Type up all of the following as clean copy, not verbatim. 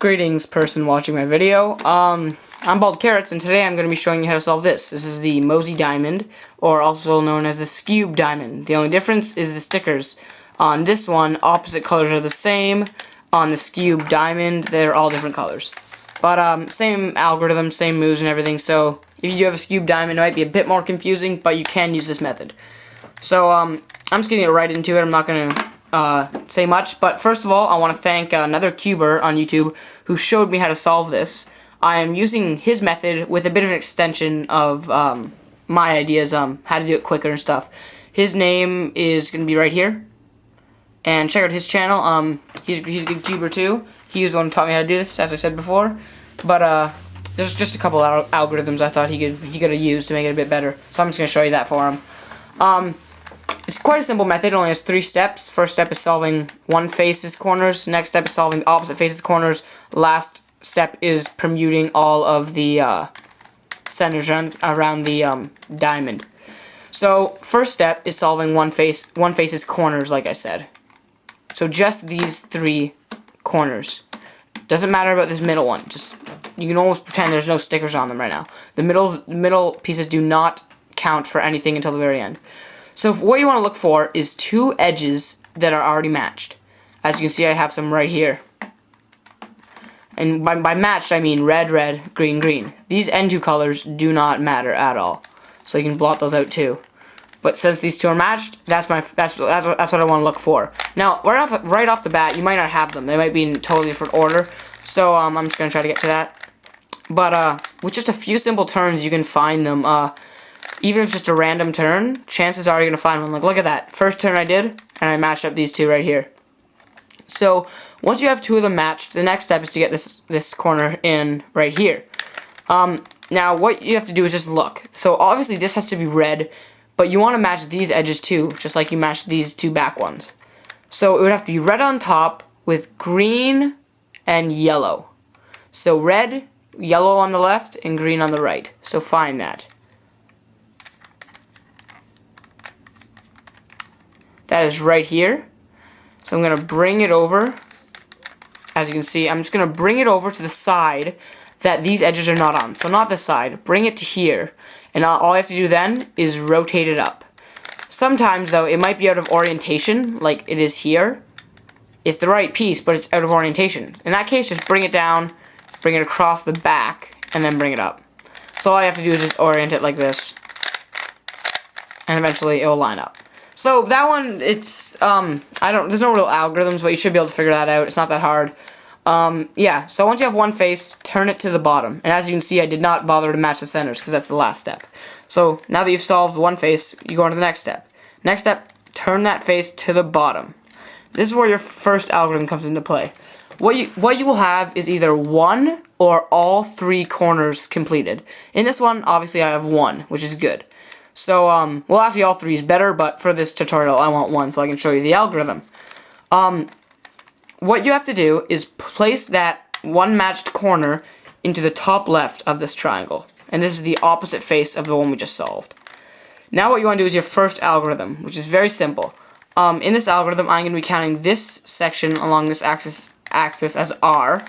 Greetings, person watching my video. I'm baldcarrots, and today I'm going to be showing you how to solve this. This is the Mozhi diamond, or also known as the Skewb diamond. The only difference is the stickers. On this one, opposite colors are the same. On the Skewb diamond, they're all different colors. But same algorithm, same moves and everything, so if you do have a Skewb diamond, it might be a bit more confusing, but you can use this method. So I'm just getting right into it. I'm not going to say much, but first of all, I want to thank another cuber on YouTube who showed me how to solve this. I am using his method with a bit of an extension of my ideas, how to do it quicker and stuff. His name is going to be right here, and check out his channel. He's a good cuber too. He was the one who taught me how to do this, as I said before. But there's just a couple algorithms I thought he could have used to make it a bit better. So I'm just going to show you that for him. It's quite a simple method. It only has 3 steps. First step is solving one face's corners. Next step is solving the opposite face's corners. Last step is permuting all of the centers around the diamond. So first step is solving one face's corners, like I said. So just these 3 corners. Doesn't matter about this middle one. Just you can almost pretend there's no stickers on them right now. The middle pieces do not count for anything until the very end. So what you want to look for is 2 edges that are already matched. As you can see, I have some right here. And by matched, I mean red, red, green, green. These end 2 colors do not matter at all. So you can blot those out too. But since these 2 are matched, that's what I want to look for. Now, right off the bat, you might not have them. They might be in totally different order. So I'm just going to try to get to that. But with just a few simple turns, you can find them. Even if it's just a random turn, chances are you're going to find one. Like, look at that. First turn I did, and I matched up these 2 right here. So, once you have 2 of them matched, the next step is to get this corner in right here. Now, what you have to do is just look. So, obviously, this has to be red, but you want to match these edges too, just like you matched these 2 back ones. So, it would have to be red on top with green and yellow. So, red, yellow on the left, and green on the right. So, find that. That is right here. So I'm going to bring it over. As you can see, I'm just going to bring it over to the side that these edges are not on. So not this side. Bring it to here. And all I have to do then is rotate it up. Sometimes, though, it might be out of orientation, like it is here. It's the right piece, but it's out of orientation. In that case, just bring it down, bring it across the back, and then bring it up. So all I have to do is just orient it like this. And eventually it will line up. So that one, it's, there's no real algorithms, but you should be able to figure that out. It's not that hard. Yeah, so once you have one face, turn it to the bottom. And as you can see, I did not bother to match the centers, because that's the last step. So, now that you've solved one face, you go on to the next step. Next step, turn that face to the bottom. This is where your first algorithm comes into play. What you will have is either 1 or all 3 corners completed. In this one, obviously I have 1, which is good. So, well, actually all 3 is better, but for this tutorial I want 1 so I can show you the algorithm. What you have to do is place that 1 matched corner into the top left of this triangle. And this is the opposite face of the one we just solved. Now what you want to do is your first algorithm, which is very simple. In this algorithm, I'm going to be counting this section along this axis as R,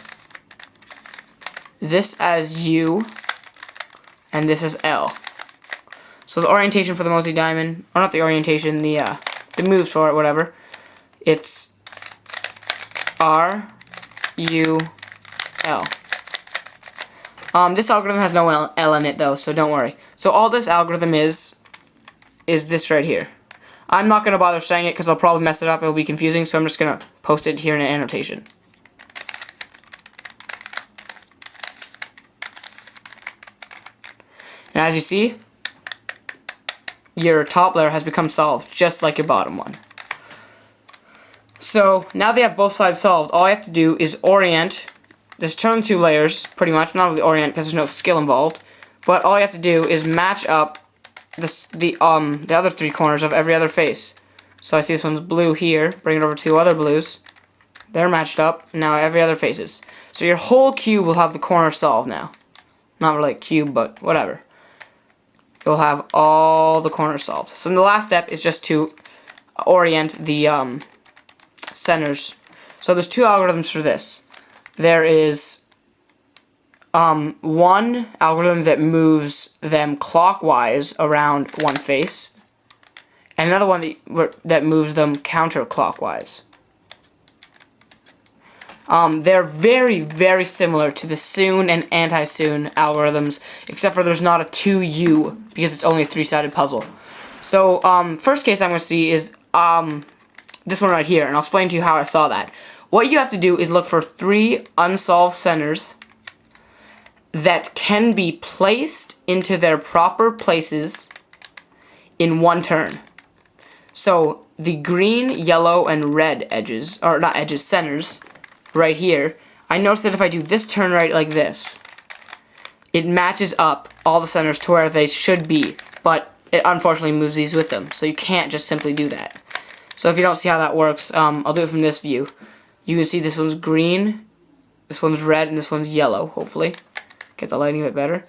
this as U, and this as L. So the orientation for the Mozhi diamond, or not the orientation, the moves for it, whatever. It's R, U, L. This algorithm has no L in it though, so don't worry. So all this algorithm is this right here. I'm not going to bother saying it because I'll probably mess it up, it'll be confusing, so I'm just going to post it here in an annotation. And as you see, your top layer has become solved, just like your bottom one. So, now that you have both sides solved, all I have to do is orient, just turn 2 layers, pretty much, not really orient because there's no skill involved, but all you have to do is match up the other 3 corners of every other face. So I see this one's blue here, bring it over to 2 other blues, they're matched up, now every other faces. So your whole cube will have the corner solved now. Not really a cube, but whatever. You'll have all the corners solved. So the last step is just to orient the centers. So there's two algorithms for this. there is one algorithm that moves them clockwise around one face, and another one that moves them counterclockwise. They're very, very similar to the soon and anti-soon algorithms, except for there's not a 2U, because it's only a 3-sided puzzle. So, first case I'm going to see is this one right here, and I'll explain to you how I saw that. What you have to do is look for 3 unsolved centers that can be placed into their proper places in one turn. So, the green, yellow, and red edges, or not edges, centers, right here, I noticed that if I do this turn right like this, it matches up all the centers to where they should be, but it unfortunately moves these with them, so you can't just simply do that. So if you don't see how that works, I'll do it from this view. You can see this one's green, this one's red, and this one's yellow, hopefully. Get the lighting a bit better.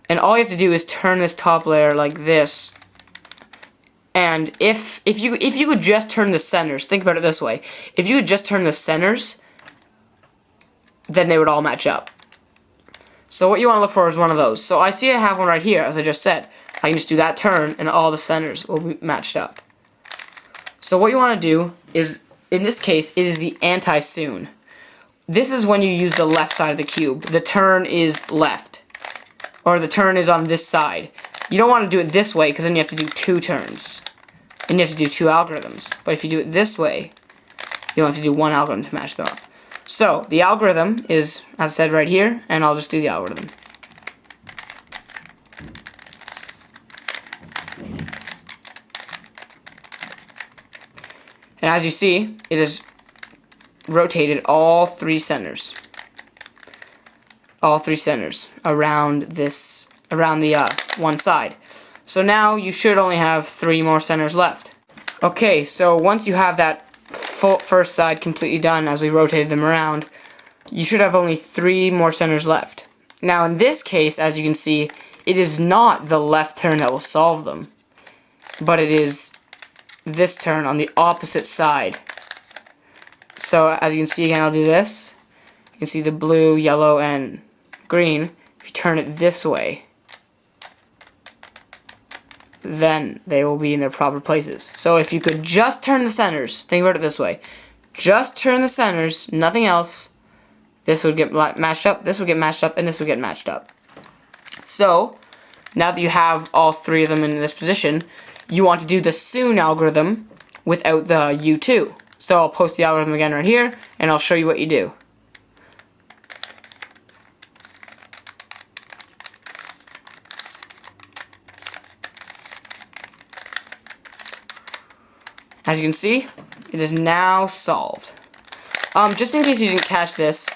And all you have to do is turn this top layer like this. And if you could just turn the centers, think about it this way. If you could just turn the centers, then they would all match up. So what you want to look for is one of those. So I see I have one right here, as I just said. I can just do that turn, and all the centers will be matched up. So what you want to do is, in this case, it is the anti-soon. This is when you use the left side of the cube. The turn is left. Or the turn is on this side. You don't want to do it this way, because then you have to do 2 turns. And you have to do 2 algorithms. But if you do it this way, you only have to do 1 algorithm to match them up. So, the algorithm is, as I said, right here, and I'll just do the algorithm. And as you see, it has rotated all 3 centers. All 3 centers around this, around the one side. So now you should only have 3 more centers left. Okay, so once you have that first side completely done, as we rotated them around, you should have only 3 more centers left. Now in this case, as you can see, it is not the left turn that will solve them, but it is this turn on the opposite side. So as you can see again, I'll do this. You can see the blue, yellow, and green. If you turn it this way, then they will be in their proper places. So if you could just turn the centers, think about it this way. Just turn the centers, nothing else. This would get matched up, this would get matched up, and this would get matched up. So, now that you have all 3 of them in this position, you want to do the soon algorithm without the U2. So I'll post the algorithm again right here, and I'll show you what you do. As you can see, it is now solved. Just in case you didn't catch this,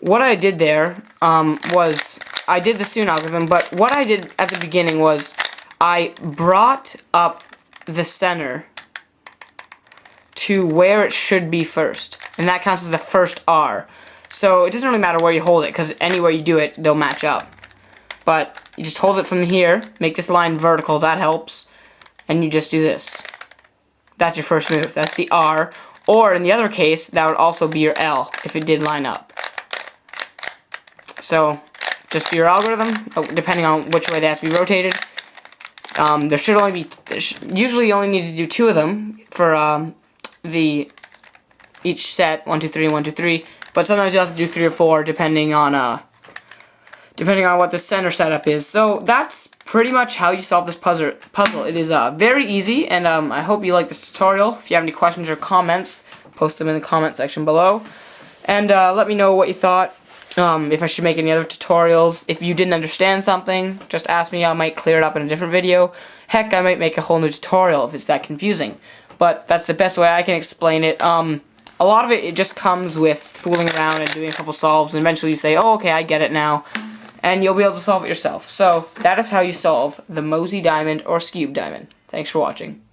what I did there was I did the soon algorithm, but what I did at the beginning was I brought up the center to where it should be first, and that counts as the first R. So it doesn't really matter where you hold it, because anywhere you do it, they'll match up. But you just hold it from here, make this line vertical, that helps, and you just do this. That's your first move, that's the R, or in the other case, that would also be your L, if it did line up. So, just do your algorithm, depending on which way they have to be rotated. There should only be, usually you only need to do 2 of them for each set, 1, 2, 3, and 1, 2, 3. But sometimes you have to do 3 or 4, depending on what the center setup is. So that's pretty much how you solve this puzzle. It is very easy, and I hope you like this tutorial. If you have any questions or comments, post them in the comment section below. And let me know what you thought. If I should make any other tutorials. If you didn't understand something, just ask me. I might clear it up in a different video. Heck, I might make a whole new tutorial if it's that confusing. But that's the best way I can explain it. A lot of it just comes with fooling around and doing a couple solves, and eventually you say, oh, okay, I get it now. And you'll be able to solve it yourself. So, that is how you solve the Mozhi diamond or Skewb diamond. Thanks for watching.